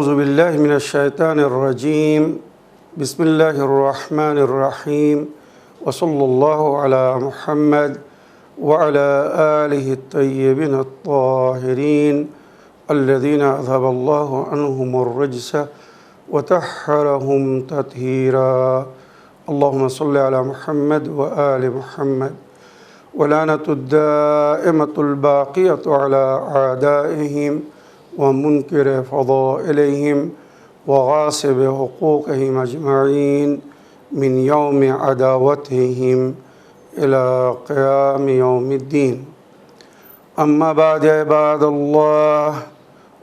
أعوذ بالله من الشيطان الرجيم بسم الله الرحمن الرحيم وصلى الله على محمد وعلى آله الطيبين الطاهرين الذين أذهب الله عنهم الرجس وطهرهم تطهيرا اللهم صل على محمد وآل محمد ولعنة الدائمة الباقية على أعدائهم ومنكر فضائلهم وغاصب حقوقهم أجمعين من يوم عداوتهم إلى قيام يوم الدين أما بعد عباد الله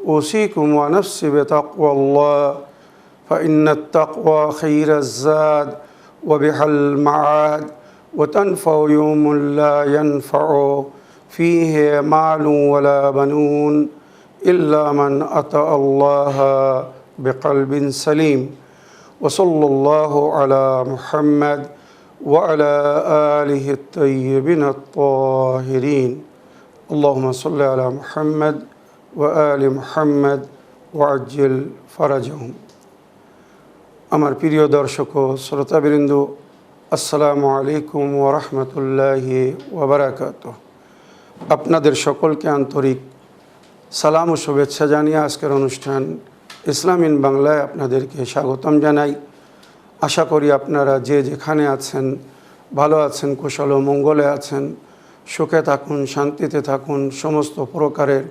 أوصيكم ونفسي بتقوى الله فإن التقوى خير الزاد وبها المعاد وتنفع يوم لا ينفع فيه مال ولا بنون إلا من أتى الله بقلب سليم وصلى الله على محمد وعلى آله الطيبين الطاهرين اللهم صل على محمد وآل محمد وعجل فرجهم আমার প্রিয় দর্শক ও শ্রোতাবৃন্দ আসসালামু আলাইকুম ওয়া রাহমাতুল্লাহি ওয়া বারাকাতুহু আপনাদের সকলকে আন্তরিক সালাম ও শুভেচ্ছা জানিয়ে আজকের অনুষ্ঠান ইসলাম ইন বাংলায় আপনাদেরকে স্বাগতম জানাই। আশা করি আপনারা যে যেখানে আছেন ভালো আছেন, কুশল ও মঙ্গলে আছেন, সুখে থাকুন, শান্তিতে থাকুন, সমস্ত প্রকারের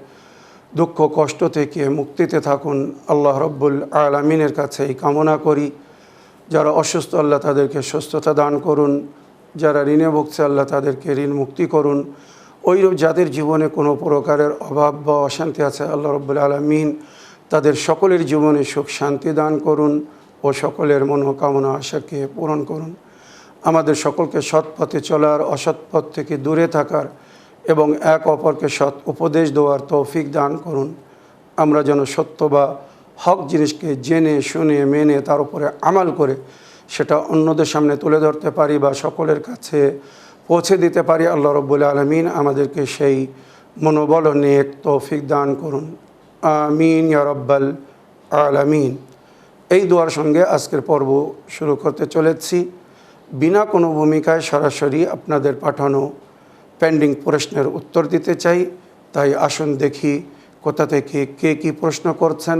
দুঃখ কষ্ট থেকে মুক্তিতে থাকুন। আল্লাহ রব্বুল আলামিনের কাছে এই কামনা করি। যারা অসুস্থ আল্লাহ তাদেরকে সুস্থতা দান করুন, যারা ঋণে ভুগছে আল্লাহ তাদেরকে ঋণ মুক্তি করুন। ওইরূপ যাদের জীবনে কোনো প্রকারের অভাব বা অশান্তি আছে আল্লাহ রব্বুল আলামিন তাদের সকলের জীবনে সুখ শান্তি দান করুন ও সকলের মনোকামনা আশাকে পূরণ করুন। আমাদের সকলকে সৎ পথে চলার, অসৎ পথ থেকে দূরে থাকার এবং এক অপরকে সৎ উপদেশ দেওয়ার তৌফিক দান করুন। আমরা যেন সত্য বা হক জিনিসকে জেনে শুনে মেনে তার উপরে আমাল করে সেটা অন্যদের সামনে তুলে ধরতে পারি বা সকলের কাছে পৌঁছে দিতে পারি। আল্লাহ রব্বুল আলামিন আমাদেরকে সেই মনোবল ও নেক তৌফিক দান করুন। আমিন ইয়া রাব্বাল আলামিন। এই দোয়ার সঙ্গে আজকের পর্ব শুরু করতে চলেছি। বিনা কোনো ভূমিকায় সরাসরি আপনাদের পাঠানো পেন্ডিং প্রশ্নের উত্তর দিতে চাই। তাই আসুন দেখি কোথা থেকে কে কী প্রশ্ন করছেন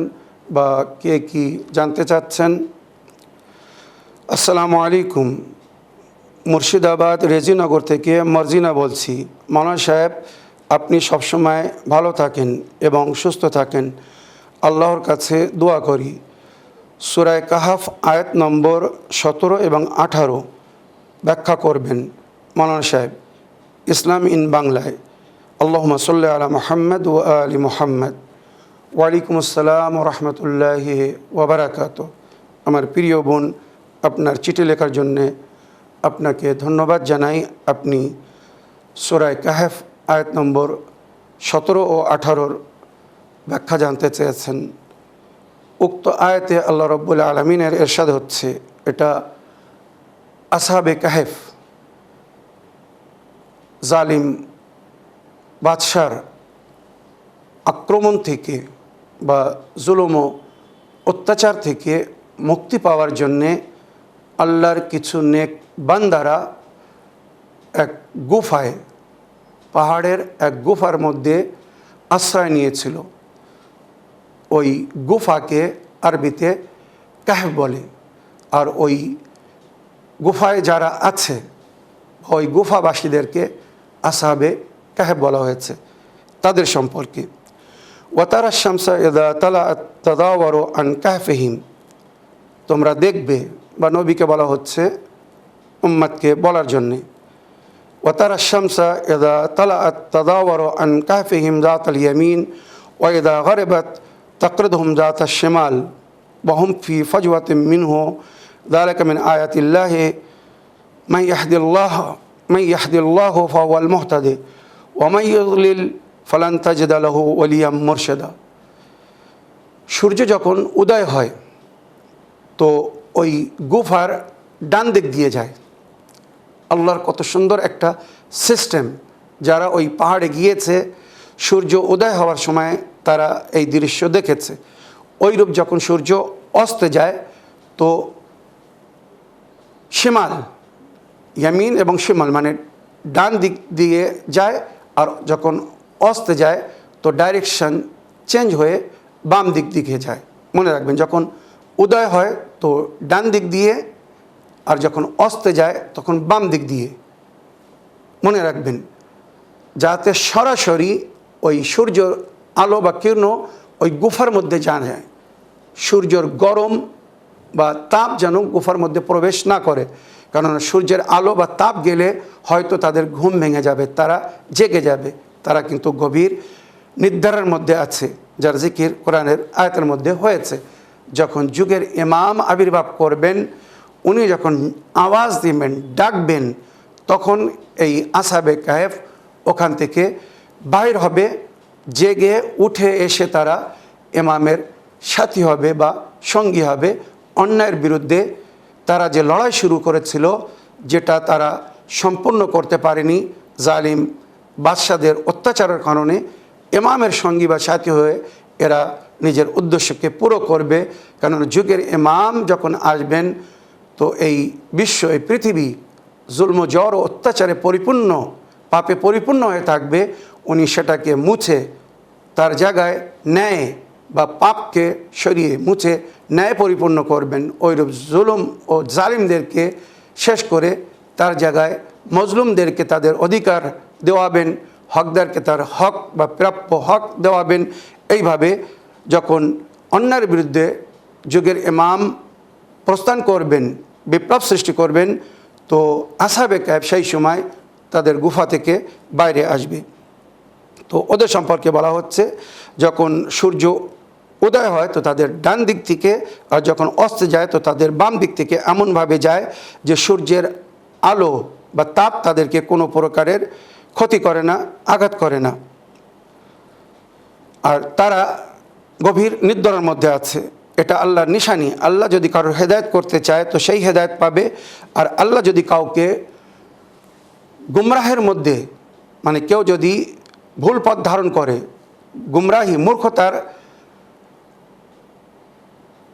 বা কে কী জানতে চাচ্ছেন। আসসালামু আলাইকুম, মুর্শিদাবাদ রেজিনগর থেকে মর্জিনা বলছি। মাওলানা সাহেব, আপনি সবসময় ভালো থাকেন এবং সুস্থ থাকেন, আল্লাহর কাছে দোয়া করি। সূরা কাহাফ আয়াত নম্বর 17 এবং 18 ব্যাখ্যা করবেন মাওলানা সাহেব। ইসলাম ইন বাংলায়। আল্লাহুম্মা সাল্লি আলা মুহাম্মদ ওয়া আলি মুহাম্মদ। ওয়ালাইকুম আসসালাম ওয়া রাহমাতুল্লাহি ওয়া বারাকাতুহু। আমার প্রিয় বোন, আপনার চিঠি লেখার জন্যে আপনাকে ধন্যবাদ জানাই। আপনি সূরা কাহাফ আয়াত নম্বর 17 ও 18 ব্যাখ্যা জানতে চেয়েছেন। উক্ত আয়াতে আল্লাহ রব্বুল আলামিনের ইরশাদ হচ্ছে, এটা আসহাবে কাহাফ জালিম বাদশার আক্রমণ থেকে বা জুলুম ও অত্যাচার থেকে মুক্তি পাওয়ার জন্যে আল্লাহর কিছু নেক বান্দারা এক গুফায়, পাহাড়ের এক গুফার মধ্যে আশ্রয় নিয়েছিল। ওই গুফাকে আরবিতে কাহফ বলে। আর ওই গুফায় যারা আছে ওই গুফাবাসীদেরকে আসহাবে কাহফ বলা হয়েছে তাদের সম্পর্কে। ওয়াতারা শামসা ইযা তালাআত তাদাওয়ারু আন কাহফিহিম, তোমরা দেখবে, বা নবীকে বলা হচ্ছে উম্মতকে বলার জন্যে। ওয়াতারা শামসা ইযা তালাআত তাদাওয়ারু আন কাহফিহিম যাতাল ইয়ামিন ওয়া ইযা গারাবাত তাকরিদুহুম যাতাশ শিমাল ওয়া হুম ফি ফাজওয়াতিন মিনহু যালিকা মিন আয়াতিল্লাহি মান ইয়াহদিল্লাহু ফাহুয়াল মুহতাদি ওয়া মান ইউদ্লিল ফালান তাজিদা লাহু ওয়ালিয়াম মুরশিদা। সূর্য যখন উদয় হয় তো ওই গুফার ডান দিক দিয়ে যায়। আল্লাহর কত সুন্দর একটা সিস্টেম। যারা ওই পাহাড়ে গিয়েছে সূর্য উদয় হওয়ার সময় তারা এই দৃশ্য দেখেছে। ওইরূপ যখন সূর্য অস্তে যায় তো শিমাল, ইয়ামিন এবং শিমাল মানে ডান দিক দিয়ে যায়, আর যখন অস্তে যায় তো ডাইরেকশন চেঞ্জ হয়ে বাম দিকে যায়। মনে রাখবেন, যখন উদয় হয় তো ডান দিক দিয়ে, আর যখন অস্তে যায় তখন বাম দিক দিয়ে। মনে রাখবেন যাতে সরাসরি ওই সূর্যর আলো বা কিরণ ওই গুফার মধ্যে যায়, সূর্যের গরম বা তাপ যেন গুফার মধ্যে প্রবেশ না করে, কারণ সূর্যের আলো বা তাপ গেলে হয়তো তাদের ঘুম ভেঙে যাবে, তারা জেগে যাবে, তারা কিন্তু গভীর নিদ্রার মধ্যে আছে, যার জিকির কোরআনের আয়াতের মধ্যে হয়েছে। যখন যুগের ইমাম আবির্ভাব করবেন, উনি যখন আওয়াজ দিবেন, ডাকবেন, তখন এই আসহাবে কাহফ ওখান থেকে বাইর হবে, জেগে উঠে এসে তারা ইমামের সাথী হবে বা সঙ্গী হবে। অন্যায়ের বিরুদ্ধে তারা যে লড়াই শুরু করেছিল, যেটা তারা সম্পূর্ণ করতে পারেনি জালিম বাদশাদের অত্যাচারের কারণে, ইমামের সঙ্গী বা সাথী হয়ে এরা নিজের উদ্দেশ্যকে পুরো করবে। কারণ যুগের ইমাম যখন আসবেন তো এই বিশ্ব, এই পৃথিবী জুলম জর ও অত্যাচারে পরিপূর্ণ, পাপে পরিপূর্ণ হয়ে থাকবে। উনি সেটাকে মুছে তার জায়গায় ন্যায় বা পাপকে সরিয়ে মুছে ন্যায় পরিপূর্ণ করবেন। ওইরূপ জুলুম ও জালিমদেরকে শেষ করে তার জায়গায় মজলুমদেরকে তাদের অধিকার দেওয়াবেন, হকদারকে তার হক বা প্রাপ্য হক দেওয়াবেন। এইভাবে যখন অন্যায়ের বিরুদ্ধে যুগের ইমাম প্রস্থান করবেন, বিপ্লব সৃষ্টি করবেন, তো আসহাবে কাহফ সেই সময় তাদের গুফা থেকে বাইরে আসবে। তো ওদের সম্পর্কে বলা হচ্ছে, যখন সূর্য উদয় হয় তো তাদের ডান দিক থেকে, আর যখন অস্তে যায় তো তাদের বাম দিক থেকে, এমনভাবে যায় যে সূর্যের আলো বা তাপ তাদেরকে কোনো প্রকারের ক্ষতি করে না, আঘাত করে না। আর তারা গভীর নিদ্রার মধ্যে আছে। এটা আল্লাহর নিশানি। আল্লাহ যদি কারোর হেদায়েত করতে চায় তো সেই হেদায়েত পাবে, আর আল্লাহ যদি কাউকে গুমরাহের মধ্যে, মানে কেউ যদি ভুল পথ ধারণ করে, গুমরাহি মূর্খতার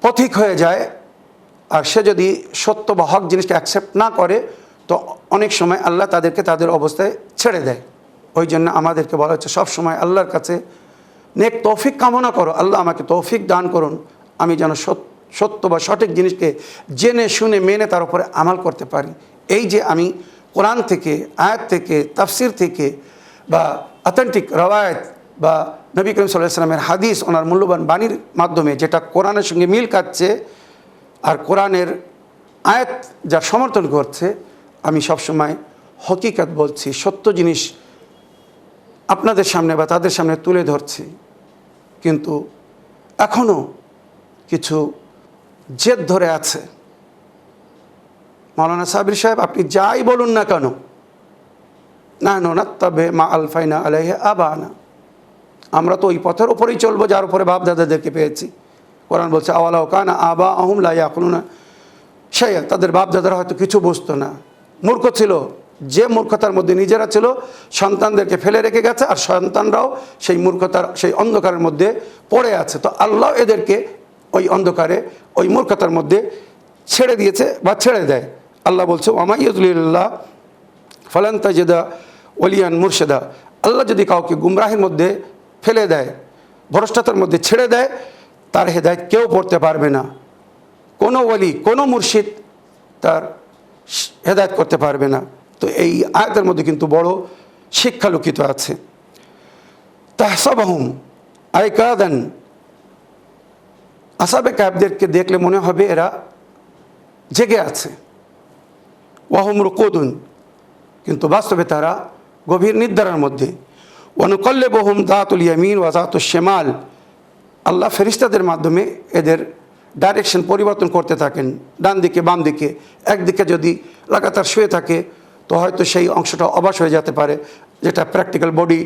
পথিক হয়ে যায়, আর সে যদি সত্য বা হক জিনিসকে অ্যাকসেপ্ট না করে, তো অনেক সময় আল্লাহ তাদেরকে তাদের অবস্থায় ছেড়ে দেয়। ওই জন্য আমাদেরকে বলা হচ্ছে সবসময় আল্লাহর কাছে নেক তৌফিক কামনা করো, আল্লাহ আমাকে তৌফিক দান করুন, আমি যেন সত্য বা সঠিক জিনিসকে জেনে শুনে মেনে তার উপরে আমাল করতে পারি। এই যে আমি কোরআন থেকে, আয়াত থেকে, তাফসির থেকে বা অথেন্টিক রওয়ায়াত বা নবী করিম সাল্লাল্লাহু আলাইহি ওয়াসাল্লামের হাদিস, ওনার মূল্যবান বাণীর মাধ্যমে যেটা কোরআনের সঙ্গে মিল খাচ্ছে আর কোরআনের আয়াত যা সমর্থন করছে, আমি সবসময় হকিকত বলছি, সত্য জিনিস আপনাদের সামনে বা তাদের সামনে তুলে ধরছি। কিন্তু এখনও কিছু জেদ ধরে আছে। মাওলানা সাবির সাহেব, আপনি যাই বলুন না কেন, না নাত্তাবে মা আলফাইনা আলাইহি আবানা, আমরা তো ওই পথের ওপরেই চলবো যার উপরে বাপ দাদাদেরকে পেয়েছি। কোরআন বলছে আওয়ালাউ কানা আবা আহুম লা ইয়াকুলুনা শাইআ, তাদের বাপ দাদারা হয়তো কিছু বুঝতো না, মূর্খ ছিল, যে মূর্খতার মধ্যে নিজেরা ছিল সন্তানদেরকে ফেলে রেখে গেছে, আর সন্তানরাও সেই মূর্খতার, সেই অন্ধকারের মধ্যে পড়ে আছে। তো আল্লাহ এদেরকে ওই অন্ধকারে, ওই মূর্খতার মধ্যে ছেড়ে দিয়েছে বা ছেড়ে দেয়। আল্লাহ বলছে ওয়ামা ইউযলিল্লাহ ফালান তাজিদা ওয়ালিয়ান মুরশিদা, আল্লাহ যদি কাউকে গুমরাহির মধ্যে ফেলে দেয়, ভ্রষ্টতার মধ্যে ছেড়ে দেয়, তার হেদায়েত কেউ পড়তে পারবে না। কোনো ওয়ালি, কোনো মুর্শিদ তার হেদায়েত করতে পারবে না। তো এই আয়াতের মধ্যে কিন্তু বড় শিক্ষা লুকিত আছে। তাহসাবহুম আইকাদান, আসহাবে কাহফদেরকে দেখলে মনে হবে এরা জেগে আছে, ওয়াহুম রুকুদুন, কিন্তু বাস্তবে তারা গভীর নিদ্রার মধ্যে। ওয়ানুকাল্লিবুহুম যাতুল ইয়ামিন ওয়া যাতুশ শিমাল, আল্লাহ ফেরেশতাদের মাধ্যমে এদের ডাইরেকশন পরিবর্তন করতে থাকেন, ডান দিকে বাম দিকে। একদিকে যদি লাগাতার শুয়ে থাকে তো হয়তো সেই অংশটা অবশ হয়ে যেতে পারে, যেটা প্র্যাকটিক্যাল বডি,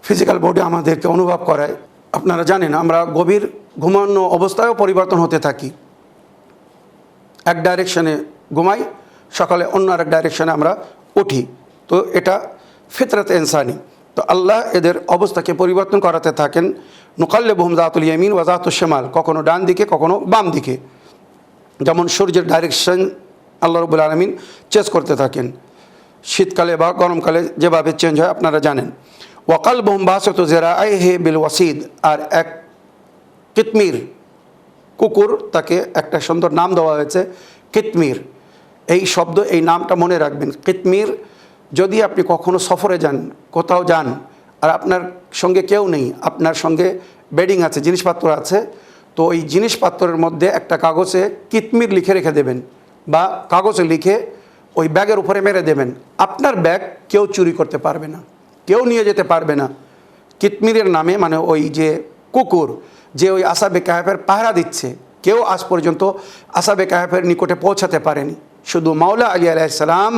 ফিজিক্যাল বডি আমাদেরকে অনুভব করায়। আপনারা জানেন আমরা গভীর ঘুমানো অবস্থায়ও পরিবর্তন হতে থাকি, এক ডাইরেকশনে ঘুমাই, সকালে অন্য আরেক ডাইরেকশনে আমরা উঠি। তো এটা ফিতরাত ইনসানি। তো আল্লাহ এদের অবস্থাকে পরিবর্তন করাতে থাকেন। নুকাল্লিবুহুম যাতুল ইয়ামিন ওয়া যাতুশ শিমাল, কখনো ডান দিকে কখনো বাম দিকে, যেমন সূর্যের ডাইরেকশন আল্লাহ রাব্বুল আলামিন চেঞ্জ করতে থাকেন, শীতকালে বা গরমকালে যেভাবে চেঞ্জ হয় আপনারা জানেন। ওয়া কালবুহুম বাসিতু যিরাআইহি বিল ওয়াসিদ, আর এক কিতমির কুকুর, তাকে একটা সুন্দর নাম দেওয়া হয়েছে কিতমির। এই শব্দ, এই নামটা মনে রাখবেন। কিতমির, যদি আপনি কখনো সফরে যান, কোথাও যান, আর আপনার সঙ্গে কেউ নেই, আপনার সঙ্গে বেডিং আছে, জিনিসপত্র আছে, তো ওই জিনিসপত্রের মধ্যে একটা কাগজে কিতমির লিখে রেখে দেবেন, বা কাগজে লিখে ওই ব্যাগের উপরে মেরে দেবেন। আপনার ব্যাগ কেউ চুরি করতে পারবে না, কেউ নিয়ে যেতে পারবে না। কিতমিরের নামে, মানে ওই যে কুকুর যে ওই আসহাবে কাহফের পাহারা দিচ্ছে, কেউ আজ পর্যন্ত আসহাবে কাহফের নিকটে পৌঁছাতে পারেনি। শুধু মাওলা আলী আলাইহিস সালাম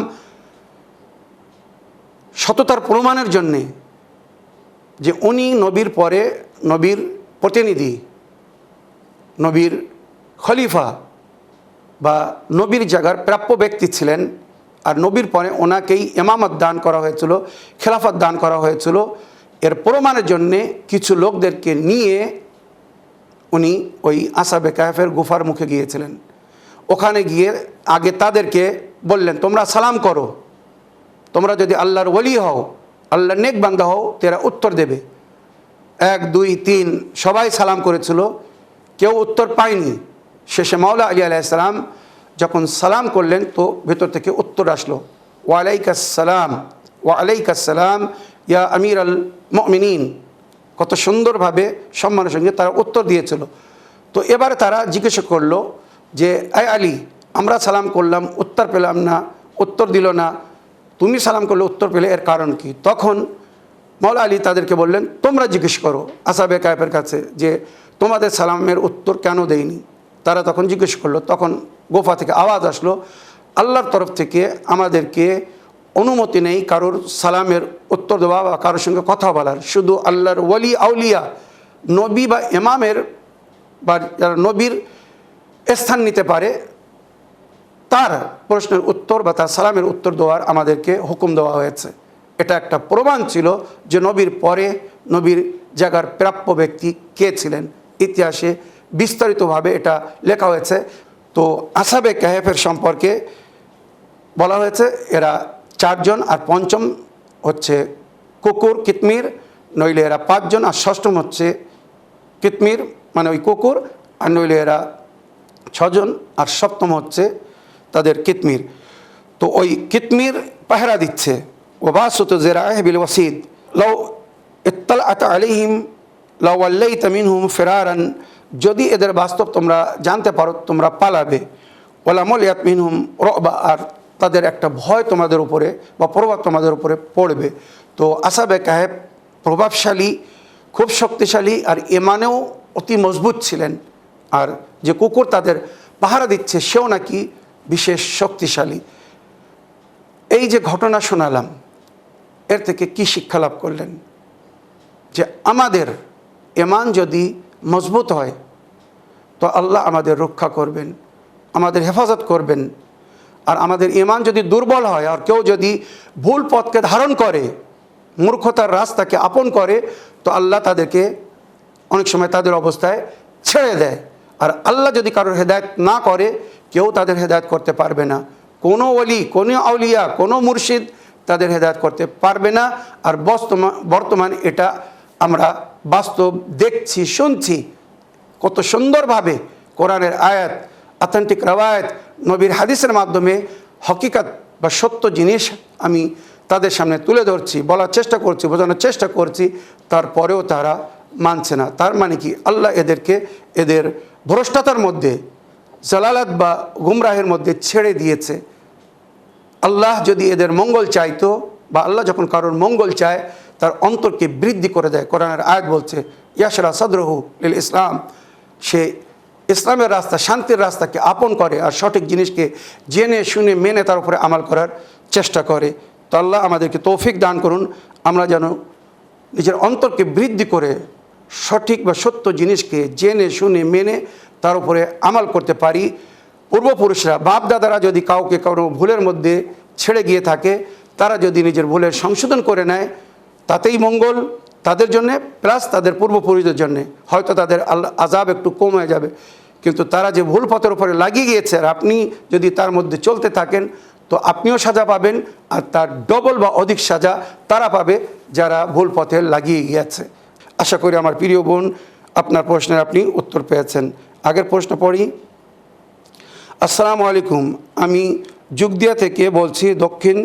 সততার প্রমাণের জন্যে, যে উনি নবীর পরে নবীর প্রতিনিধি, নবীর খলিফা বা নবীর জায়গার প্রাপ্য ব্যক্তি ছিলেন, আর নবীর পরে ওনাকেই ইমামত দান করা হয়েছিল, খেলাফত দান করা হয়েছিল। এর প্রমাণের জন্যে কিছু লোকদেরকে নিয়ে উনি ওই আসহাবে কাহফের গুফার মুখে গিয়েছিলেন। ওখানে গিয়ে আগে তাদেরকে বললেন, তোমরা সালাম করো, তোমরা যদি আল্লাহর ওলি হও, আল্লাহর নেক বান্দা হও, তেরা উত্তর দেবে। 1 2 3 সবাই সালাম করেছিল, কেউ উত্তর পায়নি। শেষে মাওলা আলী আলাইহিস সালাম যখন সালাম করলেন, তো ভেতর থেকে উত্তর আসলো, ওয়ালাইকাস সালাম, ওয়ালাইকাস সালাম ইয়া আমির আল মুমিনিন। কত সুন্দরভাবে সম্মানের সঙ্গে তারা উত্তর দিয়েছিল। তো এবারে তারা জিজ্ঞাসা করলো যে, আয় আলী, আমরা সালাম করলাম, উত্তর পেলাম না, উত্তর দিল না, তুমি সালাম করলে উত্তর পেলে, এর কারণ কি? তখন মাওলা আলী তাদেরকে বললেন, তোমরা জিজ্ঞেস করো আসহাবে কাহফের কাছে যে তোমাদের সালামের উত্তর কেন দেয়নি। তারা তখন জিজ্ঞেস করলো, তখন গোফা থেকে আওয়াজ আসলো, আল্লাহর তরফ থেকে আমাদেরকে অনুমতি নেই কারোর সালামের উত্তর দেওয়া বা কারোর সঙ্গে কথা বলার। শুধু আল্লাহর ওলি আউলিয়া, নবী বা ইমামের বা যারা নবীর স্থান নিতে পারে, তার প্রশ্নের উত্তর বা তার সালামের উত্তর দেওয়ার আমাদেরকে হুকুম দেওয়া হয়েছে। এটা একটা প্রমাণ ছিল যে নবীর পরে নবীর জায়গার প্রাপ্য ব্যক্তি কে ছিলেন। ইতিহাসে বিস্তারিতভাবে এটা লেখা হয়েছে। তো আসহাবে কাহফের সম্পর্কে বলা হয়েছে এরা 4 জন, আর পঞ্চম হচ্ছে কুকুর কিতমির, নইলে এরা 5 জন, আর ষষ্ঠম হচ্ছে কিতমির মানে ওই কুকুর, আর নইলে এরা 6 জন, আর সপ্তম হচ্ছে তাদের কিতমির। তো ওই কিতমির পাহারা দিচ্ছে, ওয়াবাসুতু যিরাআইহি বিল ওয়াসিদ লাউ ইত্তালা'তা আলাইহিম লাউ ওয়াল্লাইতা মিনহুম ফিরারান, যদি এদের বাস্তব তোমরা জানতে পারো তোমরা পালাবে। ওয়ালা মুলিয়াত মিনহুম রুবা, আর তাদের একটা ভয় তোমাদের উপরে বা প্রভাব তোমাদের উপরে পড়বে। তো আসহাবে কাহফ প্রভাবশালী, খুব শক্তিশালী, আর ইমানেও অতি মজবুত ছিলেন। আর যে কুকুর তাদের পাহারা দিচ্ছে সেও নাকি বিশেষ শক্তিশালী। এই যে ঘটনা শোনালাম, এর থেকে কি শিক্ষা লাভ করলেন? যে আমাদের ইমান যদি মজবুত হয় তো আল্লাহ আমাদের রক্ষা করবেন, আমাদের হেফাজত করবেন। আর আমাদের ইমান যদি দুর্বল হয়, আর কেউ যদি ভুল পথকে ধারণ করে, মূর্খতার রাস্তাকে আপন করে, তো আল্লাহ তাদেরকে অনেক সময় তাদের অবস্থায় ছেড়ে দেয়। আর আল্লাহ যদি কারোর হেদায়েত না করে, কেউ তাদের হেদায়েত করতে পারবে না। কোনো ওলি, কোনো আউলিয়া, কোনো মুর্শিদ তাদের হেদায়েত করতে পারবে না। আর বর্তমান এটা আমরা বাস্তব দেখছি, শুনছি, কত সুন্দরভাবে কোরআনের আয়াত, অথেন্টিক রওয়ায়াত, নবীর হাদিসের মাধ্যমে হকিকত বা সত্য জিনিস আমি তাদের সামনে তুলে ধরছি, বলার চেষ্টা করছি, বোঝানোর চেষ্টা করছি, তারপরেও তারা মানছে না। তার মানে কি? আল্লাহ এদেরকে এদের ভ্রষ্টতার মধ্যে, জালালাত বা গুমরাহের মধ্যে ছেড়ে দিয়েছে। আল্লাহ যদি এদের মঙ্গল চাইতো, বা আল্লাহ যখন কারোর মঙ্গল চায় তার অন্তরকে বৃদ্ধি করে দেয়। কোরআনের আয়াত বলছে, ইয়াশরা সাদরহু লিল ইসলাম, সে ইসলামের রাস্তা, শান্তির রাস্তাকে আপন করে, আর সঠিক জিনিসকে জেনে শুনে মেনে তার উপরে আমাল করার চেষ্টা করে। তো আল্লাহ আমাদেরকে তৌফিক দান করুন, আমরা যেন নিজের অন্তরকে বৃদ্ধি করে সঠিক বা সত্য জিনিসকে জেনে শুনে মেনে তার উপরে আমাল করতে পারি। পূর্বপুরুষরা, বাপ দাদারা যদি কাউকে কারো ভুলের মধ্যে ছেড়ে গিয়ে থাকে, তারা যদি নিজের ভুলের সংশোধন করে নেয়, তাতেই মঙ্গল তাদের জন্যে, প্লাস তাদের পূর্বপুরুষদের জন্যে। হয়তো তাদের আযাব একটু কম হয়ে যাবে, কিন্তু তারা যে ভুল পথের উপরে লাগিয়ে গিয়েছে, আর আপনি যদি তার মধ্যে চলতে থাকেন তো আপনিও সাজা পাবেন, আর তার ডবল বা অধিক সাজা তারা পাবে যারা ভুল পথে লাগিয়ে গিয়েছে। আশা করি আমার প্রিয় বোন আপনার প্রশ্নের আপনি উত্তর পেয়েছেন। আগের প্রশ্ন পড়ি। আসসালামু আলাইকুম, আমি যুগদিয়া থেকে বলছি, দক্ষিণ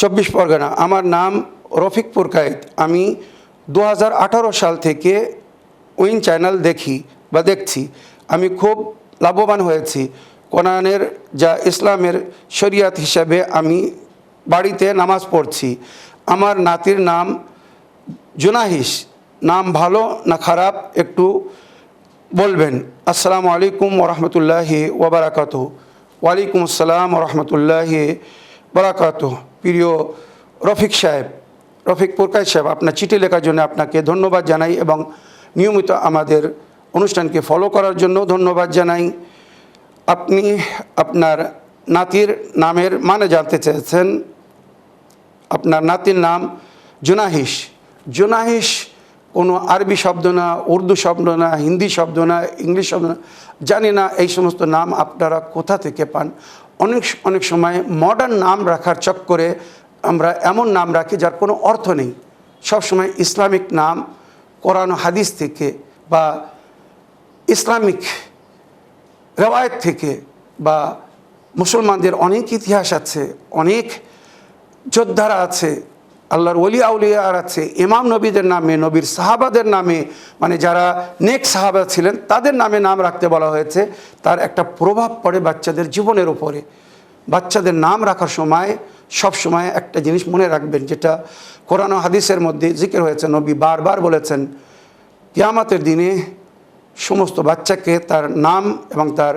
24 পরগনা। আমার নাম রফিক পুরকায়েত। আমি 2018 সাল থেকে উইন চ্যানেল দেখছি। আমি খুব লাভবান হয়েছি। কোরআনের যা ইসলামের শরিয়াত হিসাবে আমি বাড়িতে নামাজ পড়ছি। আমার নাতির নাম জুনাহিস। নাম ভালো না খারাপ একটু বলবেন। আসসালামু আলাইকুম ওরহমতুল্লাহি ওবরাকাতুহু। ওয়ালাইকুম আসসালাম ওরহমতুল্লাহি বারাকাতুহু। প্রিয় রফিক পুরকায়েত সাহেব, আপনার চিঠি লেখার জন্য আপনাকে ধন্যবাদ জানাই এবং নিয়মিত আমাদের অনুষ্ঠানকে ফলো করার জন্য ধন্যবাদ জানাই। আপনি আপনার নাতির নামের মানে জানতে চেয়েছেন। আপনার নাতির নাম জুনাহিস কোনো আরবি শব্দ না, উর্দু শব্দ না, হিন্দি শব্দ না, ইংলিশ শব্দ না, জানি না এই সমস্ত নাম আপনারা কোথা থেকে পান। অনেক সময় মডার্ন নাম রাখার চক্করে আমরা এমন নাম রাখি যার কোনো অর্থ নেই। সবসময় ইসলামিক নাম কোরআন হাদিস থেকে বা ইসলামিক রেওয়ায়েত থেকে বা মুসলমানদের অনেক ইতিহাস আছে, অনেক যোদ্ধারা আছে, আল্লাহর ওলি আউলিয়ার আছে, ইমাম নবীদের নামে, নবীর সাহাবাদের নামে, মানে যারা নেক সাহাবা ছিলেন তাদের নামে নাম রাখতে বলা হয়েছে। তার একটা প্রভাব পড়ে বাচ্চাদের জীবনের উপরে। বাচ্চাদের নাম রাখার সময় সব সময় একটা জিনিস মনে রাখবেন, যেটা কোরআন ও হাদিসের মধ্যে জিকির হয়েছে। নবী বারবার বলেছেন, কিয়ামতের দিনে সমস্ত বাচ্চাকে তার নাম এবং তার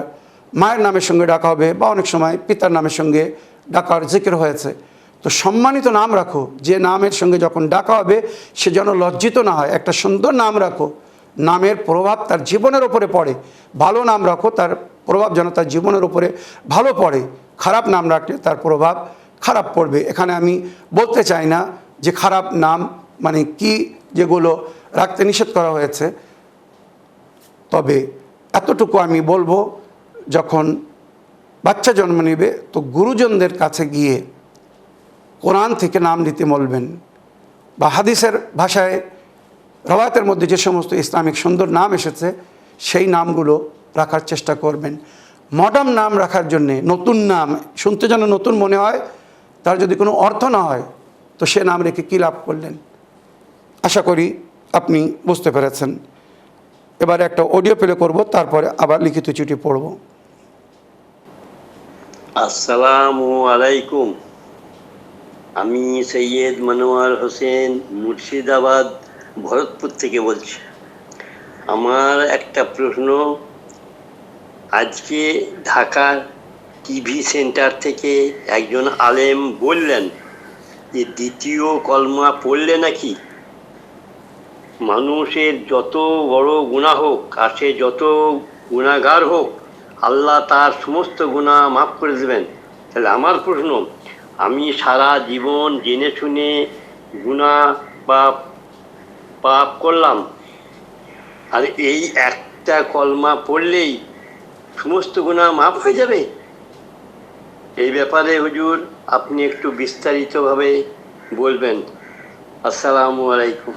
মায়ের নামের সঙ্গে ডাকা হবে, বা অনেক সময় পিতার নামের সঙ্গে ডাকার জিকির হয়েছে। তো সম্মানিত নাম রাখো, যে নামের সঙ্গে যখন ডাকা হবে সে যেন লজ্জিত না হয়। একটা সুন্দর নাম রাখো, নামের প্রভাব তার জীবনের ওপরে পড়ে। ভালো নাম রাখো, তার প্রভাব যেন তার জীবনের ওপরে ভালো পড়ে। খারাপ নাম রাখলে তার প্রভাব খারাপ পড়বে। এখানে আমি বলতে চাই না যে খারাপ নাম মানে কি, যেগুলো রাখতে নিষেধ করা হয়েছে। তবে এতটুকু আমি বলবো, যখন বাচ্চা জন্ম নেবে তো গুরুজনদের কাছে গিয়ে কোরআন থেকে নাম দিতে বলবেন, বা হাদিসের ভাষায় রওয়ায়াতের মধ্যে যে সমস্ত ইসলামিক সুন্দর নাম এসেছে সেই নামগুলো রাখার চেষ্টা করবেন। মডার্ন নাম রাখার জন্যে, নতুন নাম শুনতে যেন নতুন মনে হয়, তার যদি কোনো অর্থ না হয় তো সে নাম রেখে কী লাভ করলেন। আশা করি আপনি বুঝতে পেরেছেন। এবারে একটা অডিও প্লে করব, তারপরে আবার লিখিত চিঠি পড়ব। আসসালামু আলাইকুম। আমি সৈয়দ মনোয়ার হোসেন মুর্শিদাবাদ ভরতপুর থেকে বলছি। আমার একটা প্রশ্ন, আজকে ঢাকার টিভি সেন্টার থেকে একজন আলেম বললেন যে দ্বিতীয় কলমা পড়লে নাকি মানুষের যত বড় গুনাহ হোক আর সে যত গুনাহগার হোক, আল্লাহ তার সমস্ত গুনাহ মাফ করে দেবেন। তাহলে আমার প্রশ্ন, আমি সারা জীবন জেনে শুনে গুনাহ বা পাপ করলাম, আর এই একটা কলমা পড়লেই সমস্ত গুনাহ মাফ হয়ে যাবে? এই ব্যাপারে হুজুর আপনি একটু বিস্তারিতভাবে বলবেন। আসসালামু আলাইকুম।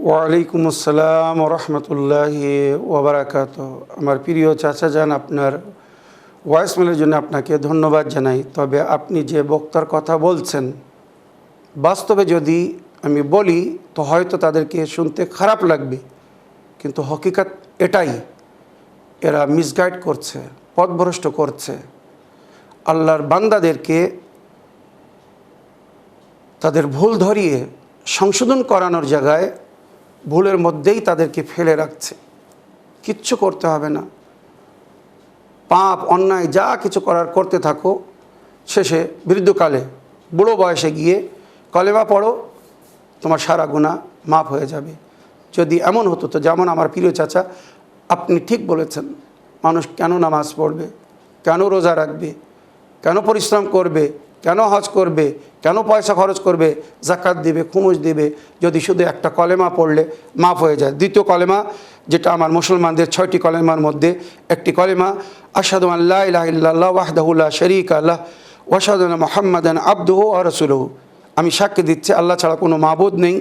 ওয়ালাইকুম আসসালাম রহমতুল্লাহি ওবরাকাতুহু। আমার প্রিয় চাচা যান, আপনার ভয়েসমেলের জন্য আপনাকে ধন্যবাদ জানাই। তবে আপনি যে বক্তার কথা বলছেন, বাস্তবে যদি আমি বলি তো হয়তো তাদেরকে শুনতে খারাপ লাগবে, কিন্তু হকিকত এটাই, এরা মিসগাইড করছে, পথভ্রষ্ট করছে। আল্লাহর বান্দাদেরকে তাদের ভুল ধরিয়ে সংশোধন করানোর জায়গায় ভুলের মধ্যেই তাদেরকে ফেলে রাখছে। কিচ্ছু করতে হবে না, পাপ অন্যায় যা কিছু করার করতে থাকো, শেষে বৃদ্ধকালে বুড়ো বয়সে গিয়ে কলেমা পড়ো, তোমার সারা গুনাহ মাফ হয়ে যাবে। যদি এমন হতো তো, যেমন আমার প্রিয় চাচা আপনি ঠিক বলেছেন, মানুষ কেন নামাজ পড়বে, কেন রোজা রাখবে, কেন পরিশ্রম করবে, কেন হজ করবে, কেন পয়সা খরচ করবে, জাকাত দিবে, খুমুস দিবে, যদি শুধু একটা কলেমা পড়লে মাফ হয়ে যায়। দ্বিতীয় কলেমা, যেটা আমার মুসলমানদের 6টি কলেমার মধ্যে একটি কলেমা, আশহাদু আল্লা ইলাহা ইল্লাল্লাহ ওয়াহদাহু লা শারীকা লাহ ওয়া আশহাদু আন্না মুহাম্মাদান আবদুহু ওয়া রাসূলুহু। আমি সাক্ষী দিচ্ছি আল্লাহ ছাড়া কোনো মাবুদ নেই,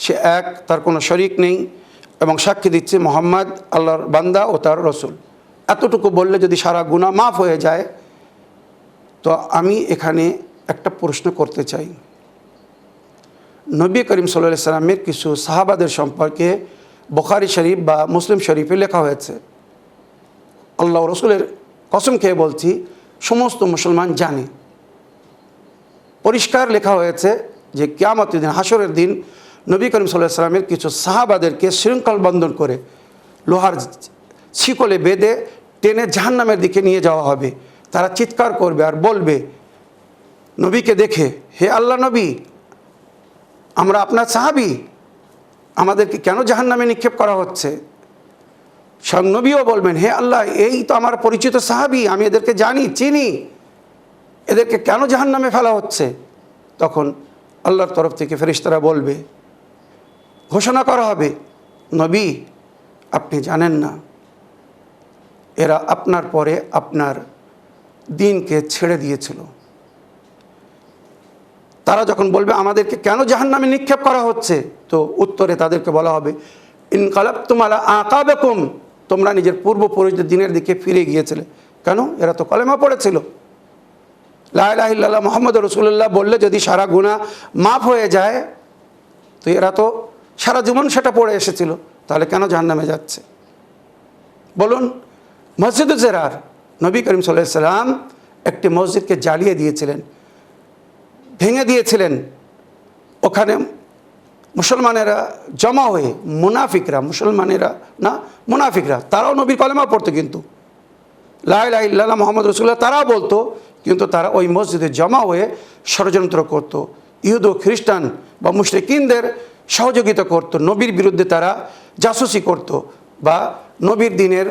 সে এক, তার কোনো শরিক নেই, এবং সাক্ষী দিচ্ছি মুহাম্মদ আল্লাহর বান্দা ও তার রসুল। এতটুকু বললে যদি সারা গুনাহ মাফ হয়ে যায়, তো আমি এখানে একটা প্রশ্ন করতে চাই। নবী করিম সাল্লাল্লাহু আলাইহি সাল্লামের কিছু সাহাবাদের সম্পর্কে বুখারী শরীফ বা মুসলিম শরীফে লেখা হয়েছে। আল্লাহ রসুলের কসম খেয়ে বলছি, সমস্ত মুসলমান জানে, পরিষ্কার লেখা হয়েছে যে কিয়ামতের দিন, হাসরের দিন নবী করিম সাল্লাল্লাহু আলাইহি সাল্লামের কিছু সাহাবাদেরকে শৃঙ্খল বন্ধন করে লোহার শিকলে বেঁধে টেনে জাহান্নামের দিকে নিয়ে যাওয়া হবে। তারা চিৎকার করবে আর বলবে নবীকে দেখে, হে আল্লাহ নবী, আমরা আপনার সাহাবী, আমাদেরকে কেন জাহান্নামে নিক্ষেপ করা হচ্ছে? স্বয়ং নবীও বলবেন, হে আল্লাহ, এই তো আমার পরিচিত সাহাবী, আমি এদেরকে জানি, চিনি, এদেরকে কেন জাহান্নামে ফেলা হচ্ছে? তখন আল্লাহর তরফ থেকে ফেরেশতারা বলবে, ঘোষণা করা হবে, নবী আপনি জানেন না, এরা আপনার পরে আপনার দ্বীনকে ছেড়ে দিয়েছিল। তারা যখন বলবে আমাদেরকে কেন জাহান্নামে নিক্ষেপ করা হচ্ছে, তো উত্তরে তাদেরকে বলা হবে, ইনকালাবতুম আলা আকাবিকুম, তোমরা নিজের পূর্বপুরুষদের দ্বীনের দিকে ফিরে গিয়েছিলে। কেন? এরা তো কলেমা পড়েছিল, লা ইলাহা ইল্লাল্লাহ মুহাম্মাদুর রাসূলুল্লাহ বললে যদি সারা গুনাহ মাফ হয়ে যায়, তো এরা তো সারা জীবন সেটা পড়ে এসেছিল, তাহলে কেন জাহান্নামে যাচ্ছে? বলুন। মসজিদে জেরার, নবী করিম সাল্লাল্লাহু আলাইহি সাল্লাম একটি মসজিদকে জ্বালিয়ে দিয়েছিলেন, ভেঙে দিয়েছিলেন। ওখানে মুসলমানেরা জমা হয়ে, মুনাফিকরা, মুসলমানেরা না, মুনাফিকরা, তারাও নবীর কলেমা পড়তো, কিন্তু লা ইলাহা ইল্লাল্লাহ মুহাম্মাদুর রাসূলুল্লাহ তারাও বলতো, কিন্তু তারা ওই মসজিদে জমা হয়ে ষড়যন্ত্র করত, ইহুদ ও খ্রিস্টান বা মুশরিকিনদের সহযোগিতা করত, নবীর বিরুদ্ধে তারা জাসুসি করত, বা নবীর দিনের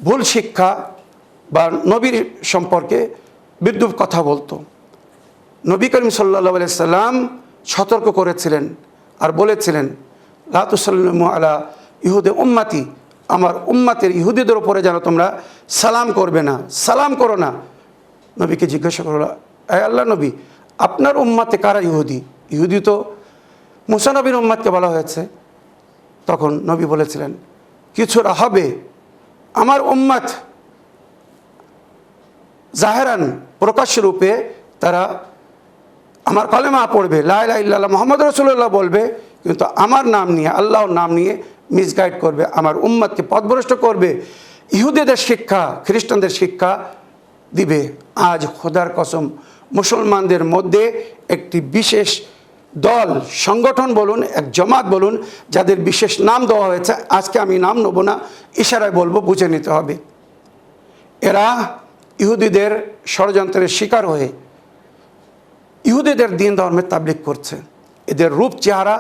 ভুল শিক্ষা বা নবীর সম্পর্কে বিদ্রূপ কথা বলতো। নবী করিম সাল্লাল্লাহু আলাইহি সাল্লাম সতর্ক করেছিলেন আর বলেছিলেন, লা তুসাল্লিমু আলা ইহুদি উম্মতি, আমার উম্মতের ইহুদিদের উপরে যেন তোমরা সালাম করবে না, সালাম করো না। নবীকে জিজ্ঞাসা করলো, আয় আল্লাহ নবী, আপনার উম্মতে কারা ইহুদি? ইহুদি তো মুসা নবীর উম্মতকে বলা হয়েছে। তখন নবী বলেছিলেন, কিছুরা হবে আমার উম্মত জাহেরান, প্রকাশ্য রূপে তারা আমার কলেমা পড়বে, লা ইলাহা ইল্লাল্লাহ মুহাম্মাদুর রাসূলুল্লাহ বলবে, কিন্তু আমার নাম নিয়ে, আল্লাহর নাম নিয়ে মিসগাইড করবে, আমার উম্মতকে পথভ্রষ্ট করবে, ইহুদিদের শিক্ষা, খ্রিস্টানদের শিক্ষা দিবে। আজ খোদার কসম, মুসলমানদের মধ্যে একটি বিশেষ দল, সংগঠন বলুন, এক জমাত বলুন, যাদের বিশেষ নাম দেওয়া হয়েছে, আজকে আমি নাম নেব না, ইশারায় বলবো, বুঝে নিতে হবে। এরা ইহুদিদের ষড়যন্ত্রের শিকার হয়ে ইহুদিদের দিন ধর্মের তাবলীগ করছে। এদের রূপ চেহারা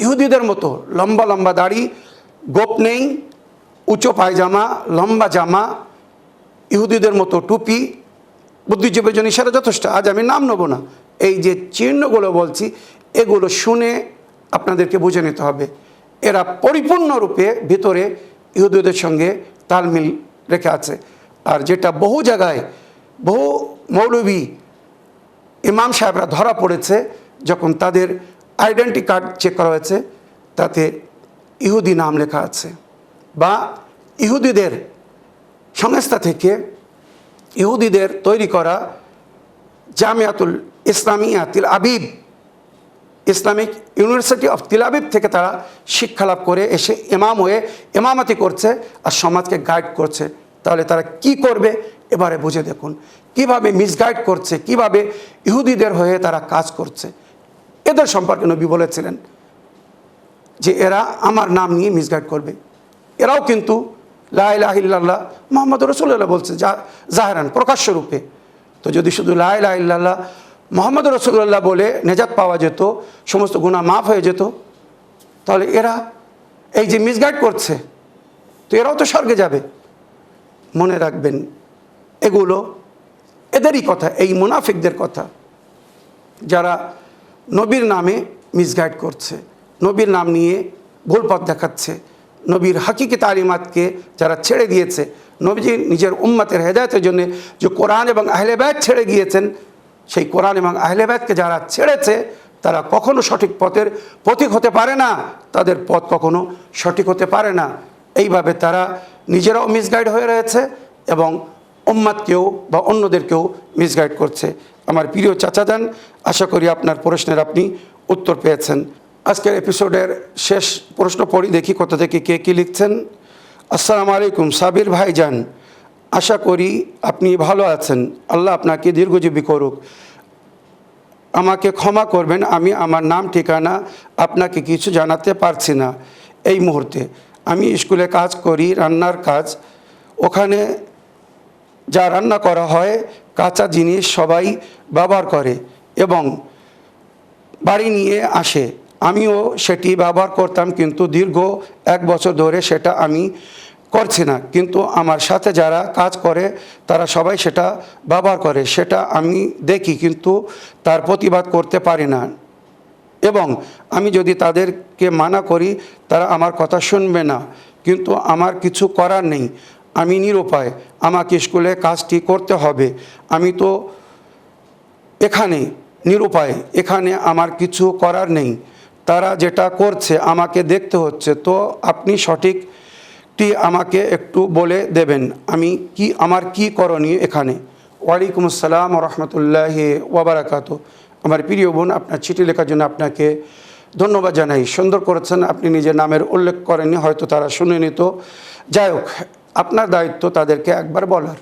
ইহুদিদের মতো, লম্বা লম্বা দাড়ি, গোপ নেই, উঁচু পায়জামা, লম্বা জামা, ইহুদিদের মতো টুপি, বুদ্ধিজীবীর জন্য ইশারা যথেষ্ট। আজ আমি নাম নেব না। এই যে চিহ্নগুলো বলছি, এগুলো শুনে আপনাদেরকে বুঝে নিতে হবে, এরা পরিপূর্ণরূপে ভিতরে ইহুদিদের সঙ্গে তালমিল রেখে আছে। আর যেটা বহু জায়গায়, বহু মৌলবী ইমাম সাহেবরা ধরা পড়েছে, যখন তাদের আইডেন্টি কার্ড চেক করা হয়েছে, তাতে ইহুদি নাম লেখা আছে, বা ইহুদিদের সংস্থা থেকে ইহুদিদের তৈরি করা জামিয়াতুল ইসলামিয়া তিল আবিব, ইসলামিক ইউনিভার্সিটি অফ তিল আবিব থেকে তারা শিক্ষা লাভ করে এসে ইমাম হয়ে ইমামতি করছে আর সমাজকে গাইড করছে। তাহলে তারা কি করবে এবারে বুঝে দেখুন, কিভাবে মিসগাইড করছে, কিভাবে ইহুদিদের হয়ে তারা কাজ করছে। এদের সম্পর্কে নবী বলেছিলেন যে এরা আমার নাম নিয়ে মিসগাইড করবে। এরাও কিন্তু লা ইলাহা ইল্লাল্লাহ মুহাম্মাদুর রাসূলুল্লাহ বলছে, জাহেরান, প্রকাশ্য রূপে। তো যদি শুধু লা ইলাহা ইল্লাল্লাহ মুহাম্মাদুর রাসূলুল্লাহ বলে নেজাত পাওয়া যেত, সমস্ত গুনাহ মাফ হয়ে যেত, তাহলে এরা এই যে মিসগাইড করছে, তো এরাও তো স্বর্গে যাবে। মনে রাখবেন, এগুলো এদেরই কথা, এই মুনাফিকদের কথা। যারা নবীর নামে মিসগাইড করছে, নবীর নাম নিয়ে ভুল পথ দেখাচ্ছে, নবীর হাকিকি তালিমাতকে যারা ছেড়ে দিয়েছে, নবীজি নিজের উম্মতের হেদায়েতের জন্য যে কোরআন এবং আহলে বাইত ছেড়ে গিয়েছেন, সেই কোরআন এবং আহলে বাইতকে যারা ছেড়েছে তারা কখনো সঠিক পথের পথিক হতে পারে না, তাদের পথ কখনো সঠিক হতে পারে না। এইভাবে তারা নিজেরাও মিসগাইড হয়ে রয়েছে এবং উম্মাদকেও বা অন্যদেরকেও মিসগাইড করছে। আমার প্রিয় চাচাজান, আশা করি আপনার প্রশ্নের আপনি উত্তর পেয়েছেন। আজকের এপিসোডের শেষ প্রশ্ন পড়ি, দেখি কোথা থেকে কে কী লিখছেন। আসসালামু আলাইকুম সাবির ভাইজান, আশা করি আপনি ভালো আছেন, আল্লাহ আপনাকে দীর্ঘজীবী করুক। আমাকে ক্ষমা করবেন, আমি আমার নাম ঠিকানা আপনাকে কিছু জানাতে পারছি না এই মুহূর্তে। আমি স্কুলে কাজ করি, রান্নার কাজ। ওখানে যা রান্না করা হয় কাঁচা জিনিস সবাই ব্যবহার করে এবং বাড়ি নিয়ে আসে। আমিও সেটি ব্যবহার করতাম, কিন্তু দীর্ঘ 1 বছর ধরে সেটা আমি করছি না। কিন্তু আমার সাথে যারা কাজ করে তারা সবাই সেটা ব্যবহার করে, সেটা আমি দেখি কিন্তু তার প্রতিবাদ করতে পারি না। এবং আমি যদি তাদেরকে মানা করি তারা আমার কথা শুনবে না, কিন্তু আমার কিছু করার নেই, আমি নিরুপায়, আমাকে স্কুলে কাজটি করতে হবে। আমি তো এখানে নিরুপায়, এখানে আমার কিছু করার নেই, তারা যেটা করছে আমাকে দেখতে হচ্ছে। তো আপনি সঠিকটি আমাকে একটু বলে দেবেন, আমার কি করণীয় এখানে। ওয়ালাইকুম আসসালাম রহমতুল্লাহি ওয়াবারাকাতু। আমার প্রিয় বোন, আপনার চিঠি লেখার জন্য আপনাকে ধন্যবাদ জানাই। সুন্দর করেছেন, আপনি নিজের নামের উল্লেখ করেননি, হয়তো তারা শুনে নিত। যাই হোক, আপনার দায়িত্ব তাদেরকে একবার বলার।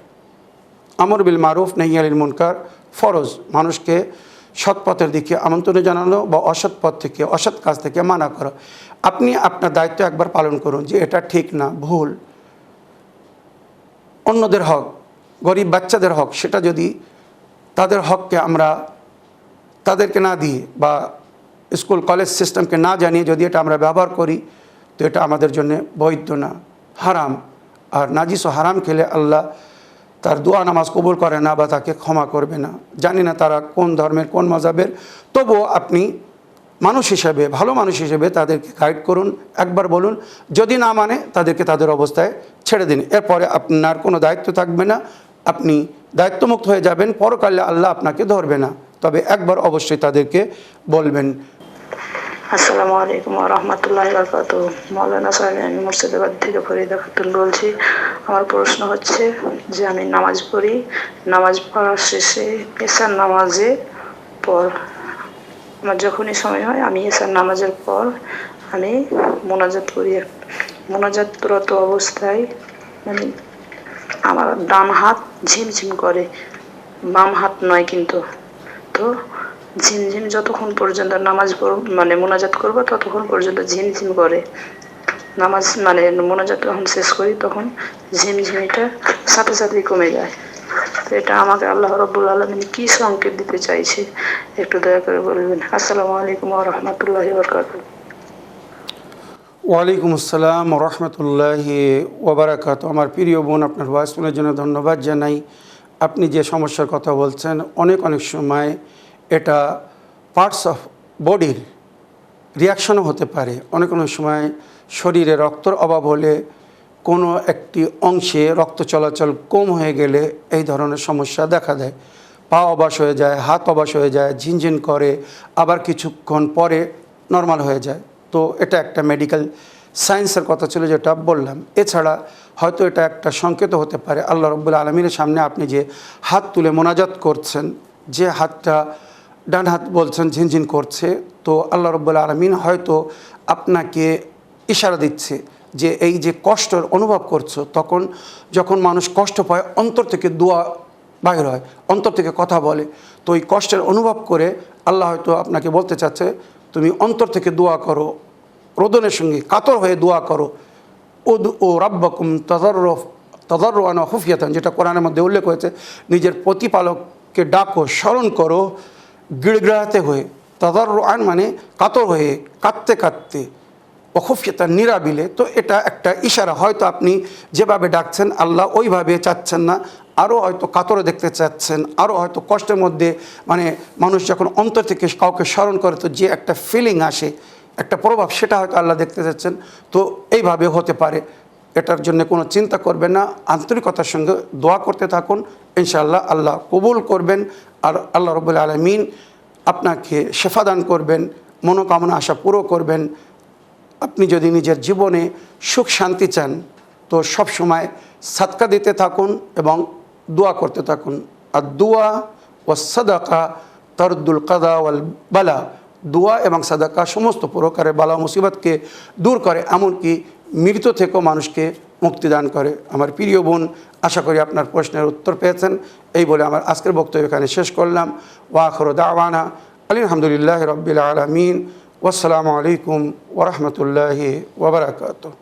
আমর বিল মারুফ নাহি আনিল মুনকার ফরজ, মানুষকে সৎ পথের দিকে আমন্ত্রণ জানানো বা অসৎ পথ থেকে, অসৎ কাজ থেকে মানা করা। আপনি আপনার দায়িত্ব একবার পালন করুন যে এটা ঠিক না, ভুল। অন্যদের হক, গরিব বাচ্চাদের হক, সেটা যদি তাদের হককে আমরা তাদেরকে না দিয়ে বা স্কুল কলেজ সিস্টেমকে না জানিয়ে যদি এটা আমরা ব্যবহার করি, তো এটা আমাদের জন্য বৈধ না, হারাম। আর নাজিস ও হারাম খেলে আল্লাহ তার দোয়া নামাজ কবুল করে না বা তাকে ক্ষমা করবে না। জানি না তারা কোন ধর্মের, কোন মজাবের, তবুও আপনি মানুষ হিসেবে, ভালো মানুষ হিসেবে তাদেরকে গাইড করুন, একবার বলুন। যদি না মানে তাদেরকে তাদের অবস্থায় ছেড়ে দিন, এরপরে আপনার কোনো দায়িত্ব থাকবে না, আপনি দায়িত্বমুক্ত হয়ে যাবেন, পরকালে আল্লাহ আপনাকে ধরবে না। তবে একবার অবশ্যই তাদেরকে বলবেন। আসসালামু আলাইকুম ওয়া রাহমাতুল্লাহি ওয়া বারাকাতুহু। মাওলানা সাহেব, আমি মুর্শিদাবাদ থেকে ফরিদা খাতুন বলছি। আমার প্রশ্ন হচ্ছে যে আমি নামাজ পড়ি, নামাজ পড়ার শেষে এশার নামাজের পর আমার যখনই সময় হয় আমি এশার নামাজের পর আমি মোনাজাত করি। মোনাজাতরত অবস্থায় মানে আমার ডান হাত ঝিমঝিম করে, বাম হাত নয় কিন্তু। তো ঝিমঝিম যতক্ষণ পর্যন্ত নামাজ মানে মোনাজাত করবো ততক্ষণ পর্যন্ত ঝিমঝিম করে। নামাজ মানে মোনাজাত যখন শেষ করি তখন ঝিমঝিমিটা সাথে সাথেই কমে যায়। তো এটা আমাকে আল্লাহ রাব্বুল আলামিন কি সংকেত দিতে চাইছে একটু দয়া করে বলবেন। আসসালামু আলাইকুম ওয়া রাহমাতুল্লাহি ওয়া বারাকাতুহু। ওয়ালাইকুম আসসালাম রহমতুল্লাহি ওবরাকাতুহু। আমার প্রিয় বোন, আপনার ভয়েস ফোনের জন্য ধন্যবাদ জানাই। আপনি যে সমস্যার কথা বলছেন, অনেক সময় এটা পার্টস অফ বডির রিয়াকশনও হতে পারে। অনেক সময় শরীরে রক্তর অভাব হলে, কোনো একটি অংশে রক্ত চলাচল কম হয়ে গেলে এই ধরনের সমস্যা দেখা দেয়। পা অবশ হয়ে যায়, হাত অবশ হয়ে যায়, ঝিনঝিন করে, আবার কিছুক্ষণ পরে নর্মাল হয়ে যায়। তো এটা একটা মেডিকেল সায়েন্সের কথা ছিল যেটা বললাম। এছাড়া হয়তো এটা একটা সংকেত হতে পারে আল্লাহ রাব্বুল আলামিনের সামনে আপনি যে হাত তুলে মোনাজাত করছেন, যে হাতটা ডান হাত বলছেন ঝিনঝিন করছে, তো আল্লাহ রাব্বুল আলামিন হয়তো আপনাকে ইশারা দিচ্ছে যে এই যে কষ্টের অনুভব করছো, তখন যখন মানুষ কষ্ট পায় অন্তর থেকে দোয়া বাহির হয়, অন্তর থেকে কথা বলে। তো এই কষ্টের অনুভব করে আল্লাহ হয়তো আপনাকে বলতে চাচ্ছে তুমি অন্তর থেকে দোয়া করো, রোদনের সঙ্গে কাতর হয়ে দোয়া করো। ও রাব্বাকুম তাদাররুআন ওয়া খুফিয়াতান, যেটা কোরআনের মধ্যে উল্লেখ হয়েছে, নিজের প্রতিপালককে ডাকো, স্মরণ করো গিড়গিড়াতে হয়ে। তাদাররুআন মানে কাতর হয়ে, কাঁদতে কাঁদতে, অখুফিয়তান নিরাবিলে। তো এটা একটা ইশারা, হয়তো আপনি যেভাবে ডাকছেন আল্লাহ ওইভাবে চাচ্ছেন না, আরও হয়তো কাতরে দেখতে চাচ্ছেন, আরও হয়তো কষ্টের মধ্যে, মানে মানুষ যখন অন্তর থেকে কাউকে স্মরণ করে তো যে একটা ফিলিং আসে, একটা প্রভাব, সেটা হয়তো আল্লাহ দেখতে চাচ্ছেন। তো এইভাবে হতে পারে, এটার জন্য কোনো চিন্তা করবেন না, আন্তরিকতার সঙ্গে দোয়া করতে থাকুন, ইনশাআল্লাহ আল্লাহ কবুল করবেন। আর আল্লাহ রাব্বুল আলামিন আপনাকে শেফা দান করবেন, মনোকামনা আশা পুরো করবেন। আপনি যদি নিজের জীবনে সুখ শান্তি চান তো সব সময় সাদকা দিতে থাকুন এবং দোয়া করতে থাকুন। আর দোয়া ও সাদাকা তারুদ্দুল কাদা ওয়াল বালা, দোয়া এবং সাদাকা সমস্ত প্রকারের বালা মুসিবতকে দূর করে, এমনকি মৃত্যু থেকেও মানুষকে মুক্তিদান করে। আমার প্রিয় বোন, আশা করি আপনার প্রশ্নের উত্তর পেয়েছেন। এই বলে আমার আজকের বক্তব্য এখানে শেষ করলাম। ওয়া আখিরু দাওয়ানা আলহামদুলিল্লাহি রাব্বিল আলামিন। ওয়াসসালামু আলাইকুম ওয়া রাহমাতুল্লাহি ওয়া বারাকাতুহু।